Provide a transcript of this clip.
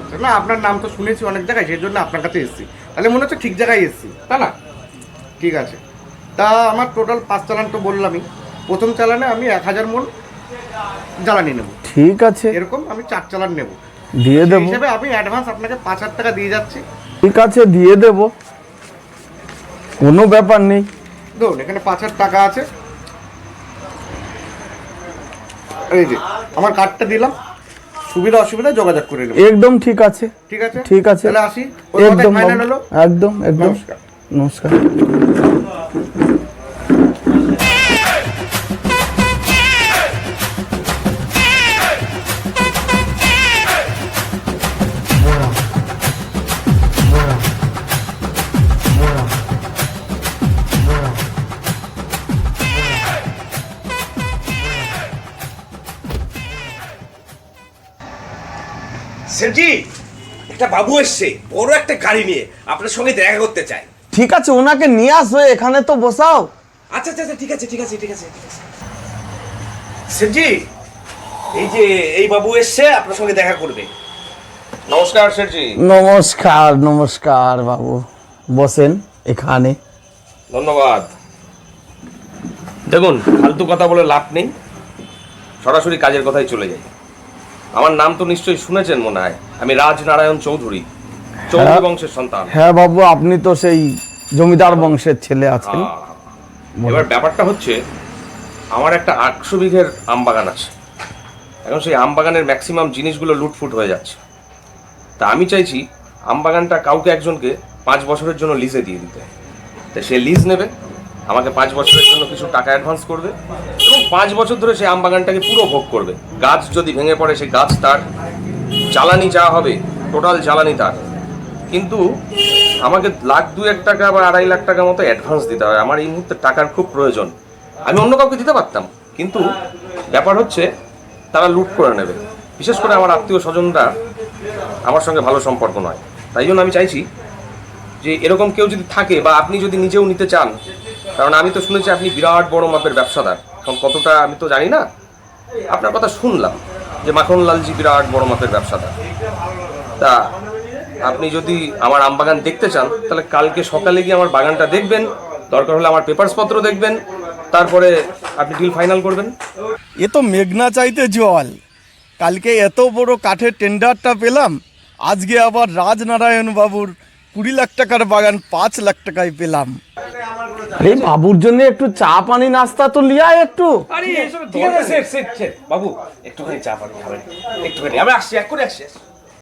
আচ্ছা, না আপনার নাম তো শুনেছি অনেক জায়গায়, সেই জন্য আপনার কাছে এসেছি। তাহলে মনে হচ্ছে ঠিক জায়গায় এসেছি, তা না? ঠিক আছে, তা আমার টোটাল 5 চালান তো বললামই। প্রথম চালানে আমি 1000 মণ জ্বালানি নেব। ঠিক আছে, এরকম আমি 4 চালান নেব, দিয়ে সেই দেবো। হিসেবে আমি অ্যাডভান্স আপনাকে 5000 টাকা দিয়ে যাচ্ছি। ঠিক আছে, দিয়ে দেবো, কোনো ব্যাপার নেই। ধরুন এখানে 5000 টাকা আছে, এই যে আমার কার্ডটা দিলাম, সুবিধা অসুবিধা যোগাযোগ করে নেব। একদম ঠিক আছে, ঠিক আছে, ঠিক আছে, তাহলে আসি। একদম ফাইনাল হলো। একদম একদম। নমস্কার। নমস্কার। সেঠজি, একটা বাবু এসছে বড় একটা গাড়ি নিয়ে, আপনার সঙ্গে দেখা করতে চাই। ঠিক আছে, ওনাকে নিয়ে আসো, এখানে তো বসাও। আচ্ছা আচ্ছা আচ্ছা, ঠিক আছে ঠিক আছে ঠিক আছে ঠিক আছে। সেঠজি, এই যে এই বাবু এসছে আপনার সঙ্গে দেখা করবে। নমস্কার সেঠজি। নমস্কার নমস্কার বাবু, বসেন এখানে। ধন্যবাদ। দেখুন, ফালতু কথা বলে লাভ নেই, সরাসরি কাজের কথাই চলে যাই। আমার নাম তো নিশ্চয়ই শুনেছেন মনে হয়, আমি রাজনারায়ণ চৌধুরী, চৌধুরী বংশের সন্তান। হ্যাঁ বাবু, আপনি তো সেই জমিদার বংশের ছেলে আছেন। এবার ব্যাপারটা হচ্ছে, আমার একটা 800 বিঘের আম বাগান আছে। এখন সেই আম বাগানের ম্যাক্সিমাম জিনিসগুলো লুটফুট হয়ে যাচ্ছে। তা আমি চাইছি আম বাগানটা কাউকে একজনকে 5 বছরের জন্য লিজে দিয়ে দিতে। তা সে লিজ নেবে, আমাকে 5 বছরের জন্য কিছু টাকা অ্যাডভান্স করবে এবং 5 বছর ধরে সেই আম বাগানটাকে পুরো ভোগ করবে। গাছ যদি ভেঙে পড়ে সেই গাছ তার, জ্বালানি যা হবে টোটাল জ্বালানি তার। কিন্তু আমাকে 1,02,000 টাকা বা 2.5 লাখ টাকা মতো অ্যাডভান্স দিতে হবে। আমার এই মুহূর্তে টাকার খুব প্রয়োজন। আমি অন্য কাউকে দিতে পারতাম, কিন্তু ব্যাপার হচ্ছে তারা লুট করে নেবে। বিশেষ করে আমার আত্মীয় স্বজনরা আমার সঙ্গে ভালো সম্পর্ক নয়। তাই জন্য আমি চাইছি যে এরকম কেউ যদি থাকে বা আপনি যদি নিজেও নিতে চান, কারণ আমি তো শুনেছি আপনি বিরাট বড় মাপের ব্যবসাদার। এখন কতটা আমি তো জানি না, আপনার কথা শুনলাম যে মাখনলালজি বিরাট বড় মাপের ব্যবসাদার। তা আপনি যদি আমার আম বাগান দেখতে চান, তাহলে কালকে সকালে গিয়ে আমার বাগানটা দেখবেন, দরকার হলে আমার পেপারস পত্র দেখবেন, তারপরে আপনি ডিল ফাইনাল করবেন। এ তো মেঘনা চাইতে জল। কালকে এত বড় কাঠের টেন্ডারটা পেলাম, আজকে আবার রাজনারায়ণ বাবুর 20 লাখ টাকার বাগান 5 লাখ টাকায় পেলাম। আরে বাবুর জন্য একটু চা পানি নাস্তা তো লিয়া একটু। ঠিক আছে, বাবু একটুখানি চা পানি খাবেন, একটুখানি আমি আসছি, এক করে আসছি।